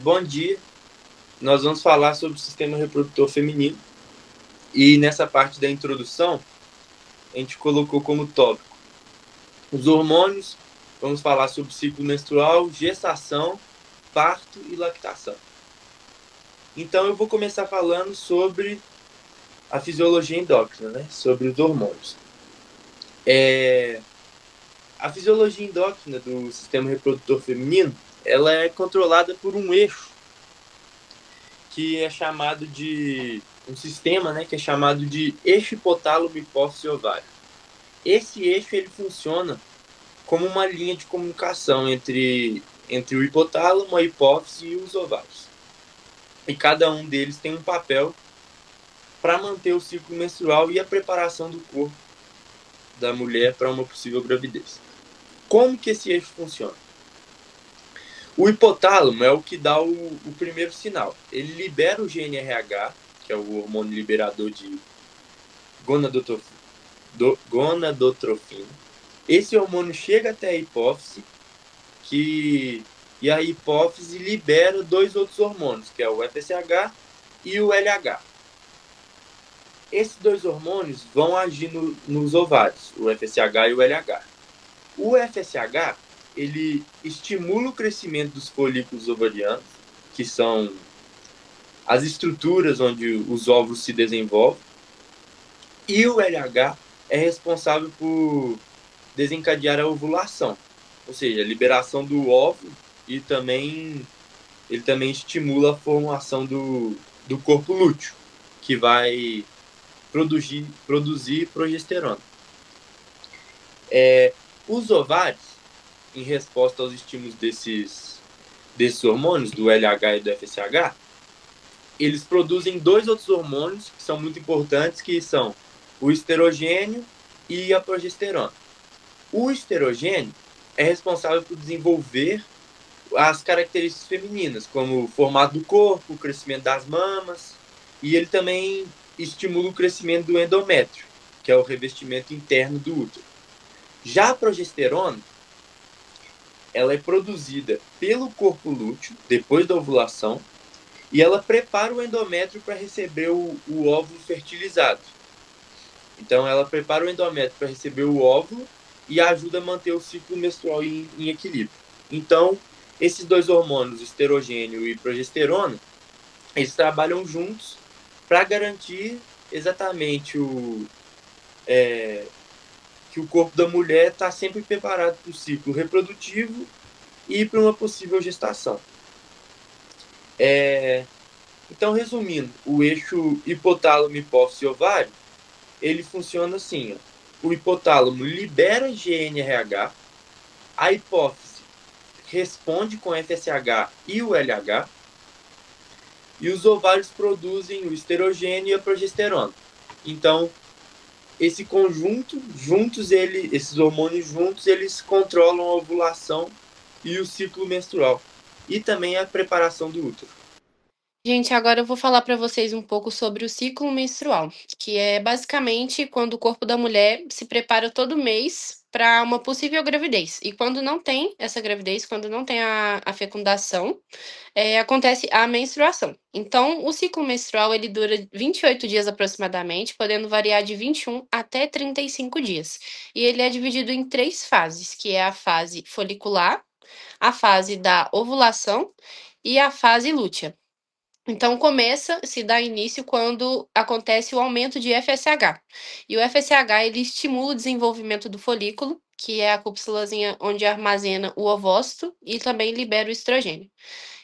Bom dia, nós vamos falar sobre o sistema reprodutor feminino e nessa parte da introdução a gente colocou como tópico os hormônios, vamos falar sobre ciclo menstrual, gestação, parto e lactação. Então eu vou começar falando sobre a fisiologia endócrina, né? Sobre os hormônios. A fisiologia endócrina do sistema reprodutor feminino, ela é controlada por um eixo que é chamado de um sistema, né, que é chamado de eixo hipotálamo hipófise ovário. Esse eixo ele funciona como uma linha de comunicação entre o hipotálamo, a hipófise e os ovários. E cada um deles tem um papel para manter o ciclo menstrual e a preparação do corpo da mulher para uma possível gravidez. Como que esse eixo funciona? O hipotálamo é o que dá o primeiro sinal. Ele libera o GnRH, que é o hormônio liberador de gonadotrofina. Esse hormônio chega até a hipófise, e a hipófise libera dois outros hormônios, que é o FSH e o LH. Esses dois hormônios vão agir nos ovários, o FSH e o LH. O FSH ele estimula o crescimento dos folículos ovarianos, que são as estruturas onde os óvulos se desenvolvem, e o LH é responsável por desencadear a ovulação, ou seja, a liberação do óvulo, e ele também estimula a formação do corpo lúteo, que vai produzir progesterona. Os ovários, em resposta aos estímulos desses hormônios, do LH e do FSH, eles produzem dois outros hormônios que são muito importantes, que são o estrogênio e a progesterona. O estrogênio é responsável por desenvolver as características femininas, como o formato do corpo, o crescimento das mamas, e ele também estimula o crescimento do endométrio, que é o revestimento interno do útero. Já a progesterona, ela é produzida pelo corpo lúteo depois da ovulação, e ela prepara o endométrio para receber o óvulo fertilizado. Então ela prepara o endométrio para receber o óvulo e ajuda a manter o ciclo menstrual em equilíbrio. Então, esses dois hormônios, estrogênio e progesterona, eles trabalham juntos para garantir exatamente que o corpo da mulher está sempre preparado para o ciclo reprodutivo e para uma possível gestação. Então, resumindo, o eixo hipotálamo hipófise ovário, ele funciona assim, ó. O hipotálamo libera GnRH, a hipófise responde com FSH e o LH, e os ovários produzem o estrogênio e a progesterona. Então, esse conjunto, esses hormônios juntos, eles controlam a ovulação e o ciclo menstrual, e também a preparação do útero. Gente, agora eu vou falar para vocês um pouco sobre o ciclo menstrual, que é basicamente quando o corpo da mulher se prepara todo mês para uma possível gravidez. E quando não tem essa gravidez, quando não tem a fecundação, acontece a menstruação. Então, o ciclo menstrual ele dura 28 dias aproximadamente, podendo variar de 21 até 35 dias. E ele é dividido em três fases, que é a fase folicular, a fase da ovulação e a fase lútea. Então, se dá início quando acontece o aumento de FSH. E o FSH, ele estimula o desenvolvimento do folículo, que é a cúpulazinha onde armazena o ovócito, e também libera o estrogênio.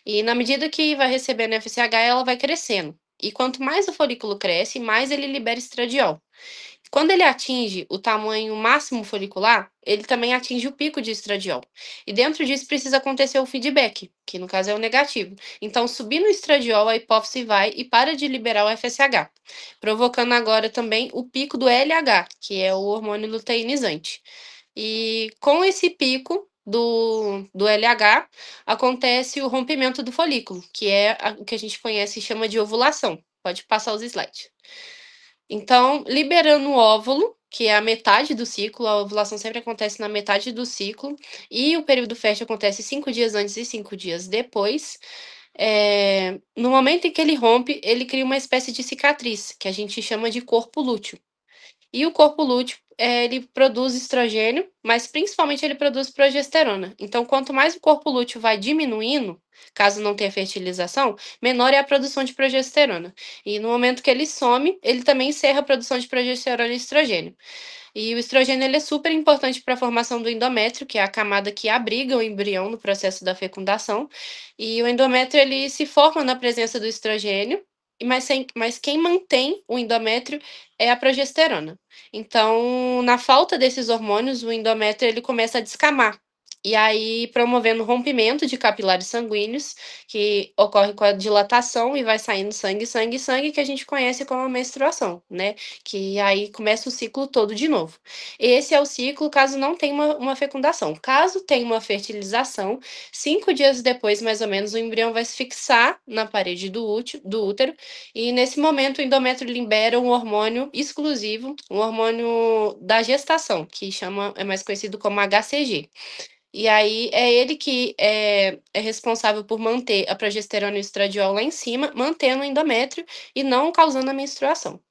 E na medida que vai recebendo FSH, ela vai crescendo. E quanto mais o folículo cresce, mais ele libera estradiol. Quando ele atinge o tamanho máximo folicular, ele também atinge o pico de estradiol. E dentro disso precisa acontecer o feedback, que no caso é o negativo. Então, subindo o estradiol, a hipófise vai e para de liberar o FSH, provocando agora também o pico do LH, que é o hormônio luteinizante. E com esse pico do LH, acontece o rompimento do folículo, que é o que a gente conhece e chama de ovulação. Pode passar os slides. Então, liberando o óvulo, que é a metade do ciclo, a ovulação sempre acontece na metade do ciclo, e o período fértil acontece 5 dias antes e 5 dias depois. no momento em que ele rompe, ele cria uma espécie de cicatriz, que a gente chama de corpo lúteo. E o corpo lúteo, ele produz estrogênio, mas principalmente ele produz progesterona. Então, quanto mais o corpo lúteo vai diminuindo, caso não tenha fertilização, menor é a produção de progesterona. E no momento que ele some, ele também encerra a produção de progesterona e estrogênio. E o estrogênio ele é super importante para a formação do endométrio, que é a camada que abriga o embrião no processo da fecundação. E o endométrio ele se forma na presença do estrogênio, mas quem mantém o endométrio é a progesterona. Então, na falta desses hormônios, o endométrio ele começa a descamar. E aí, promovendo o rompimento de capilares sanguíneos, que ocorre com a dilatação e vai saindo sangue, sangue, sangue, que a gente conhece como a menstruação, né? Que aí começa o ciclo todo de novo. Esse é o ciclo caso não tenha uma fecundação. Caso tenha uma fertilização, 5 dias depois, mais ou menos, o embrião vai se fixar na parede do útero, e nesse momento o endométrio libera um hormônio exclusivo, um hormônio da gestação, que é mais conhecido como HCG. E aí é ele que é responsável por manter a progesterona e o estradiol lá em cima, mantendo o endométrio e não causando a menstruação.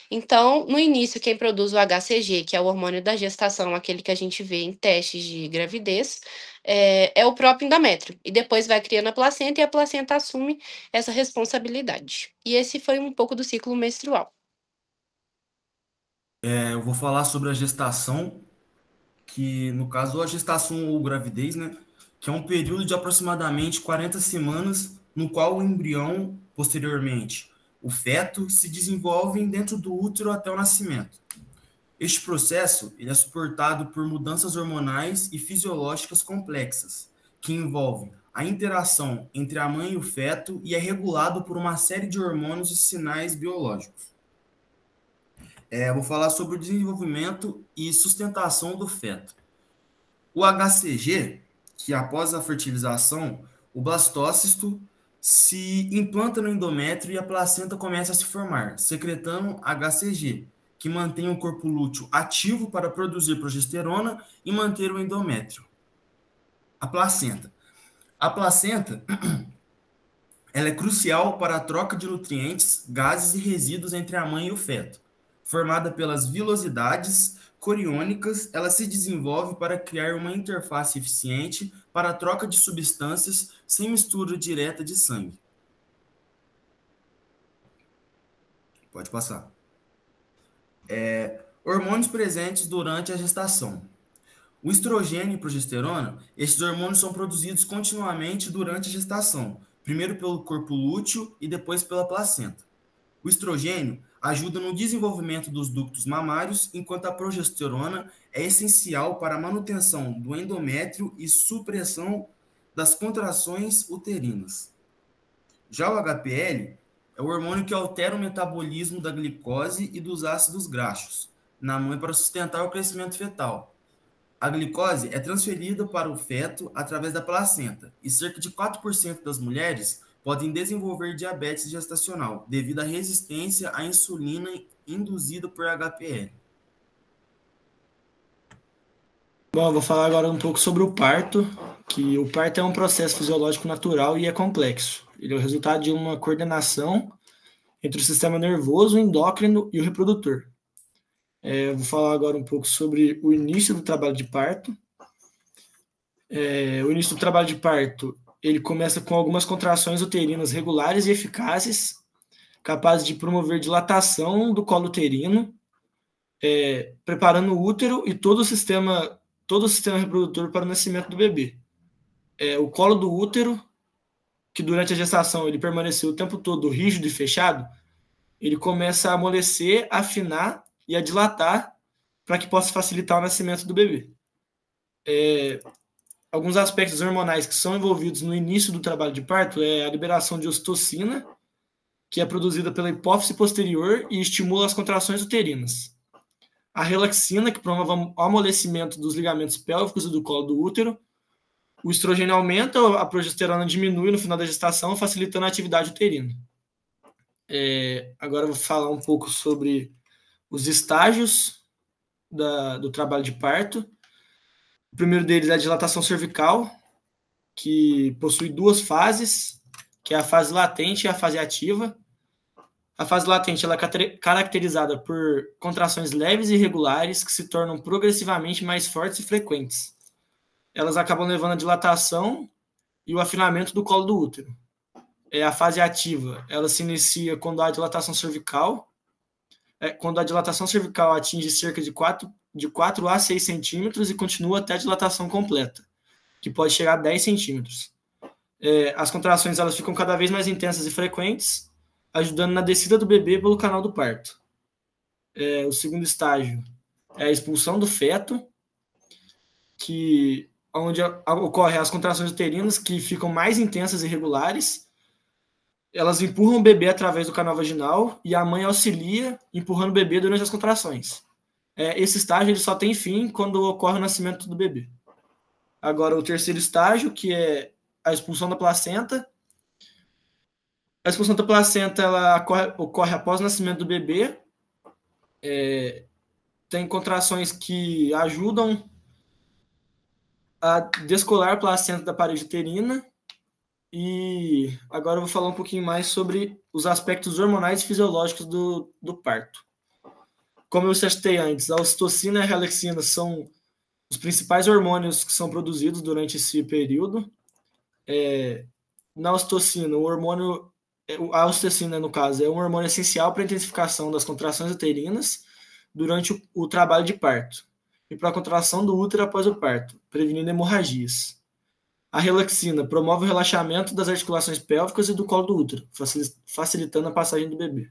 Então, no início, quem produz o HCG, que é o hormônio da gestação, aquele que a gente vê em testes de gravidez, é o próprio endométrio. E depois vai criando a placenta e a placenta assume essa responsabilidade. E esse foi um pouco do ciclo menstrual. Eu vou falar sobre a gestação, que no caso a gestação ou gravidez, né, que é um período de aproximadamente 40 semanas no qual o embrião, posteriormente, o feto, se desenvolvem dentro do útero até o nascimento. Este processo ele é suportado por mudanças hormonais e fisiológicas complexas, que envolvem a interação entre a mãe e o feto e é regulado por uma série de hormônios e sinais biológicos. Vou falar sobre o desenvolvimento e sustentação do feto. O HCG, que após a fertilização, o blastócito se implanta no endométrio e a placenta começa a se formar, secretando HCG, que mantém o corpo lúteo ativo para produzir progesterona e manter o endométrio. A placenta. A placenta ela é crucial para a troca de nutrientes, gases e resíduos entre a mãe e o feto. Formada pelas vilosidades coriônicas, ela se desenvolve para criar uma interface eficiente para a troca de substâncias sem mistura direta de sangue. Pode passar. Hormônios presentes durante a gestação. O estrogênio e progesterona, esses hormônios são produzidos continuamente durante a gestação, primeiro pelo corpo lúteo e depois pela placenta. O estrogênio ajuda no desenvolvimento dos ductos mamários, enquanto a progesterona é essencial para a manutenção do endométrio e supressão das contrações uterinas. Já o HPL é o hormônio que altera o metabolismo da glicose e dos ácidos graxos na mãe para sustentar o crescimento fetal. A glicose é transferida para o feto através da placenta e cerca de 4% das mulheres podem desenvolver diabetes gestacional devido à resistência à insulina induzida por HPL. Bom, eu vou falar agora um pouco sobre o parto, que o parto é um processo fisiológico natural e é complexo. Ele é o resultado de uma coordenação entre o sistema nervoso, o endócrino e o reprodutor. Eu vou falar agora um pouco sobre o início do trabalho de parto. O início do trabalho de parto, ele começa com algumas contrações uterinas regulares e eficazes, capazes de promover dilatação do colo uterino, preparando o útero e todo o sistema reprodutor para o nascimento do bebê. O colo do útero, que durante a gestação ele permaneceu o tempo todo rígido e fechado, ele começa a amolecer, afinar e a dilatar para que possa facilitar o nascimento do bebê. Alguns aspectos hormonais que são envolvidos no início do trabalho de parto é a liberação de ocitocina, que é produzida pela hipófise posterior e estimula as contrações uterinas. A relaxina, que promove o amolecimento dos ligamentos pélvicos e do colo do útero. O estrogênio aumenta, a progesterona diminui no final da gestação, facilitando a atividade uterina. Agora eu vou falar um pouco sobre os estágios do trabalho de parto. O primeiro deles é a dilatação cervical, que possui 2 fases. que é a fase latente e a fase ativa. A fase latente ela é caracterizada por contrações leves e irregulares que se tornam progressivamente mais fortes e frequentes. Elas acabam levando à dilatação e o afinamento do colo do útero. A fase ativa, ela se inicia quando a dilatação cervical, quando a dilatação cervical atinge cerca de 4 a 6 centímetros e continua até a dilatação completa, que pode chegar a 10 centímetros. As contrações elas ficam cada vez mais intensas e frequentes, ajudando na descida do bebê pelo canal do parto. O segundo estágio é a expulsão do feto, onde ocorrem as contrações uterinas que ficam mais intensas e regulares. Elas empurram o bebê através do canal vaginal e a mãe auxilia empurrando o bebê durante as contrações. Esse estágio ele só tem fim quando ocorre o nascimento do bebê. Agora, o terceiro estágio, que é a expulsão da placenta. A expulsão da placenta ela ocorre após o nascimento do bebê. Tem contrações que ajudam a descolar a placenta da parede uterina. E agora eu vou falar um pouquinho mais sobre os aspectos hormonais e fisiológicos do parto. Como eu citei antes, a ocitocina e a relexina são os principais hormônios que são produzidos durante esse período. Na ocitocina, a ocitocina, no caso, é um hormônio essencial para a intensificação das contrações uterinas durante o trabalho de parto e para a contração do útero após o parto, prevenindo hemorragias. A relaxina promove o relaxamento das articulações pélvicas e do colo do útero, facilitando a passagem do bebê.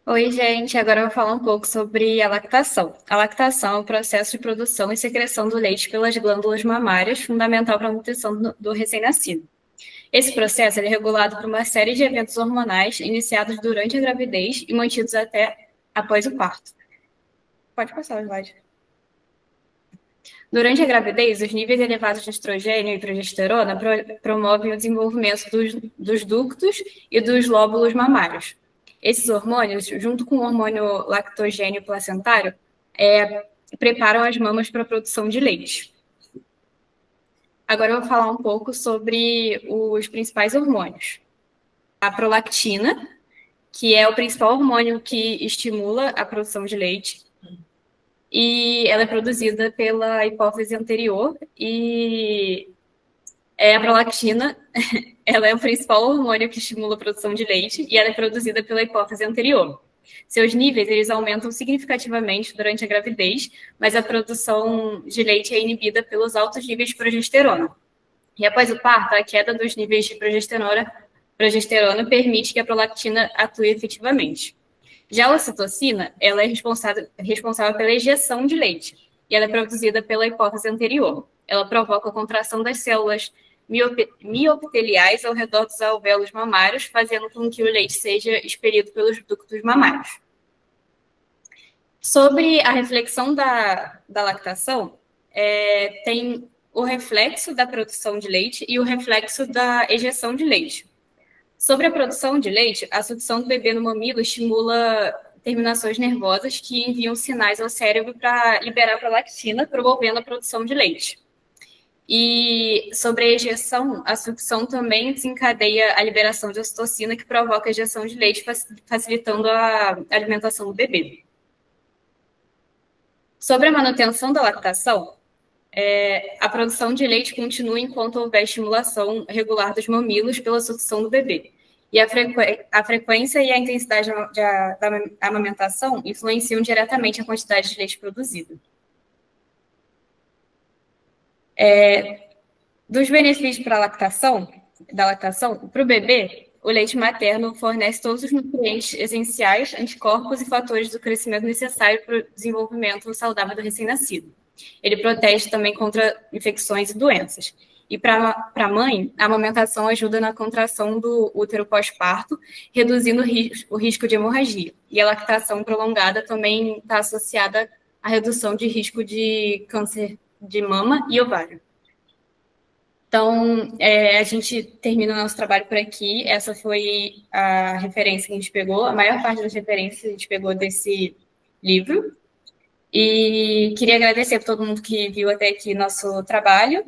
Oi, gente. Agora eu vou falar um pouco sobre a lactação. A lactação é o processo de produção e secreção do leite pelas glândulas mamárias, fundamental para a nutrição do recém-nascido. Esse processo é regulado por uma série de eventos hormonais iniciados durante a gravidez e mantidos até após o parto. Pode passar o slide. Durante a gravidez, os níveis elevados de estrogênio e progesterona promovem o desenvolvimento dos ductos e dos lóbulos mamários. Esses hormônios, junto com o hormônio lactogênio placentário, preparam as mamas para a produção de leite. Agora eu vou falar um pouco sobre os principais hormônios. A prolactina, que é o principal hormônio que estimula a produção de leite, e ela é produzida pela hipófise anterior, e a prolactina ela é o principal hormônio que estimula a produção de leite, e ela é produzida pela hipófise anterior. Seus níveis eles aumentam significativamente durante a gravidez, mas a produção de leite é inibida pelos altos níveis de progesterona. E após o parto, a queda dos níveis de progesterona permite que a prolactina atue efetivamente. Já a ocitocina, ela é responsável pela ejeção de leite, e ela é produzida pela hipófise anterior. Ela provoca a contração das células miopiteliais ao redor dos alvéolos mamários, fazendo com que o leite seja expelido pelos ductos mamários. Sobre a reflexão da lactação, tem o reflexo da produção de leite e o reflexo da ejeção de leite. Sobre a produção de leite, a sucção do bebê no mamilo estimula terminações nervosas que enviam sinais ao cérebro para liberar a prolactina, promovendo a produção de leite. E sobre a ejeção, a sucção também desencadeia a liberação de ocitocina, que provoca a ejeção de leite, facilitando a alimentação do bebê. Sobre a manutenção da lactação, a produção de leite continua enquanto houver estimulação regular dos mamilos pela sucção do bebê. E a frequência e a intensidade da amamentação influenciam diretamente a quantidade de leite produzida. Dos benefícios da lactação, para o bebê, o leite materno fornece todos os nutrientes essenciais, anticorpos e fatores do crescimento necessário para o desenvolvimento saudável do recém-nascido. Ele protege também contra infecções e doenças. E para a mãe, a amamentação ajuda na contração do útero pós-parto, reduzindo o risco de hemorragia. E a lactação prolongada também está associada à redução de risco de câncer de mama e ovário. Então, a gente termina o nosso trabalho por aqui. Essa foi a referência que a gente pegou. A maior parte das referências a gente pegou desse livro. E queria agradecer a todo mundo que viu até aqui nosso trabalho.